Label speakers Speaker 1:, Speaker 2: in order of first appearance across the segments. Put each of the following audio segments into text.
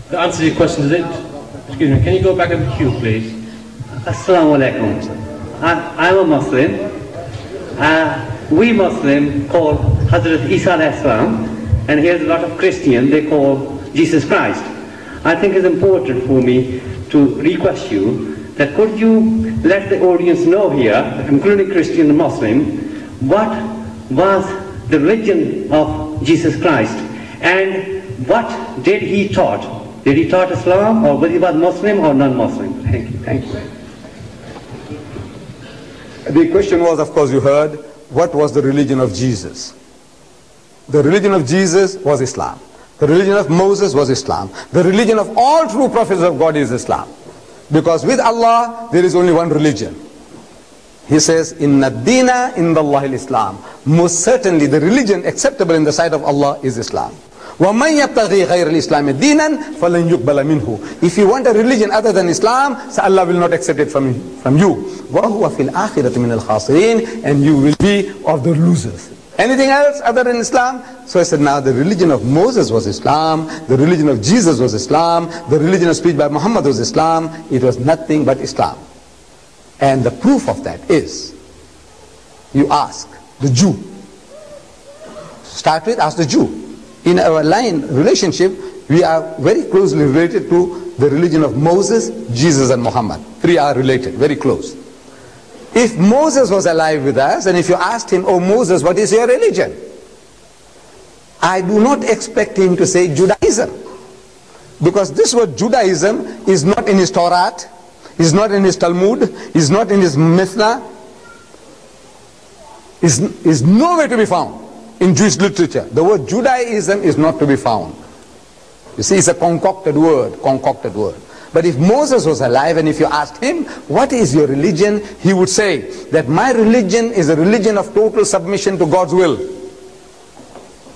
Speaker 1: The answer to your question is it? Excuse me, can you go back in the queue, please?
Speaker 2: Assalamu alaikum. I'm a Muslim. We Muslim call Hazrat Isa alayhi salam, and here's a lot of Christian, they call Jesus Christ. I think it's important for me to request you that could you let the audience know here, including Christian and Muslim, what was the religion of Jesus Christ and what did he taught? Did he taught Islam, or whether he was Muslim or non-Muslim? Thank you. Thank you.
Speaker 3: The question was, of course, you heard, what was the religion of Jesus? The religion of Jesus was Islam. The religion of Moses was Islam. The religion of all true prophets of God is Islam. Because with Allah, there is only one religion. He says, Inna dina indallahi al-Islam. Most certainly, the religion acceptable in the sight of Allah is Islam. وَمَنْ يَبْتَغِي غَيْرَ الْإِسْلَامِ دِينًا فَلَنْ يُقْبَلَ مِنْهُ. If you want a religion other than Islam, so Allah will not accept it from you. وَهُوَ فِي الْآخِرَةِ مِنَ الْخَاسِرِينَ. And you will be of the losers. Anything else other than Islam? So I said, now the religion of Moses was Islam, the religion of Jesus was Islam, the religion of speech by Muhammad was Islam. It was nothing but Islam. And the proof of that is, you ask the Jew. Start with, ask the Jew. In our line relationship, we are very closely related to the religion of Moses, Jesus and Muhammad. Three are related, very close. If Moses was alive with us, and if you asked him, oh Moses, what is your religion? I do not expect him to say Judaism. Because this word Judaism is not in his Torah, is not in his Talmud, is not in his Mishnah, is nowhere to be found in Jewish literature. The word Judaism is not to be found. You see, it's a concocted word, But if Moses was alive and if you asked him, what is your religion? He would say that my religion is a religion of total submission to God's will.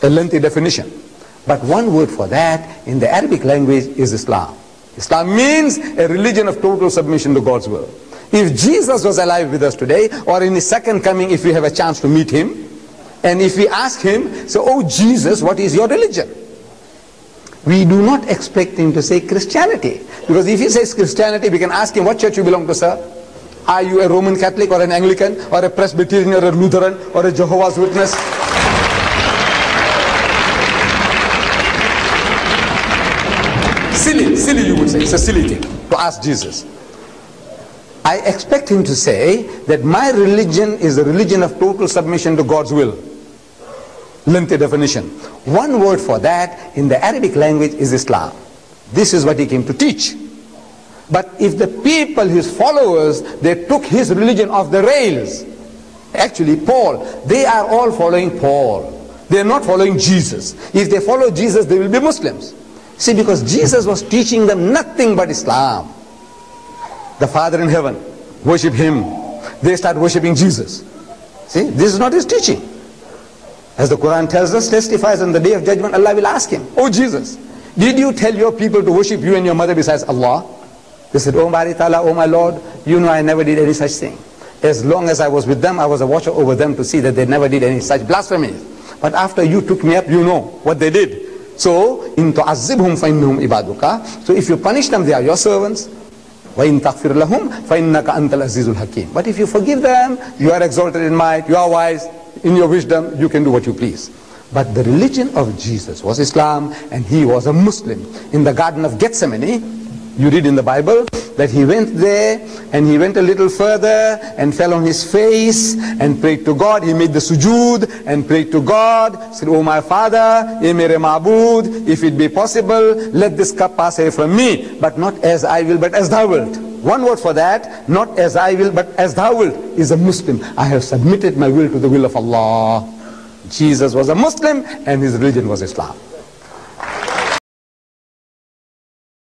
Speaker 3: A lengthy definition. But one word for that in the Arabic language is Islam. Islam means a religion of total submission to God's will. If Jesus was alive with us today, or in his second coming if we have a chance to meet him, and if we ask him, so, oh Jesus, what is your religion? We do not expect him to say Christianity. Because if he says Christianity, we can ask him, what church you belong to, sir? Are you a Roman Catholic or an Anglican or a Presbyterian or a Lutheran or a Jehovah's Witness? Silly you would say. It's a silly thing to ask Jesus. I expect him to say that my religion is a religion of total submission to God's will. Lengthy definition. One word for that in the Arabic language is Islam. This is what he came to teach. But if the people, his followers, they took his religion off the rails, actually Paul, they are all following Paul. They are not following Jesus. If they follow Jesus, they will be Muslims. See, because Jesus was teaching them nothing but Islam. The Father in heaven, worship him. They start worshipping Jesus. See, this is not his teaching. As the Quran tells us, testifies on the day of judgment, Allah will ask him, oh Jesus, did you tell your people to worship you and your mother besides Allah? They said, oh Bari Ta'ala, oh my Lord, you know I never did any such thing. As long as I was with them, I was a watcher over them to see that they never did any such blasphemies. But after you took me up, you know what they did. So, in tu'azzibhum fa'innahum ibaduka. So if you punish them, they are your servants. وَإِن تَغْفِرْ لَهُمْ فَإِنَّكَ أَنْتَ الْعَزِيزُ الْحَكِيمُ. But if you forgive them, you are exalted in might, you are wise, in your wisdom, you can do what you please. But the religion of Jesus was Islam, and he was a Muslim. In the Garden of Gethsemane, you read in the Bible that he went there and he went a little further and fell on his face and prayed to God. He made the sujood and prayed to God, said, oh my Father, ye mere ma'bud, if it be possible, let this cup pass away from me, but not as I will, but as thou wilt. One word for that, not as I will, but as thou wilt, is a Muslim. I have submitted my will to the will of Allah. Jesus was a Muslim and his religion was Islam.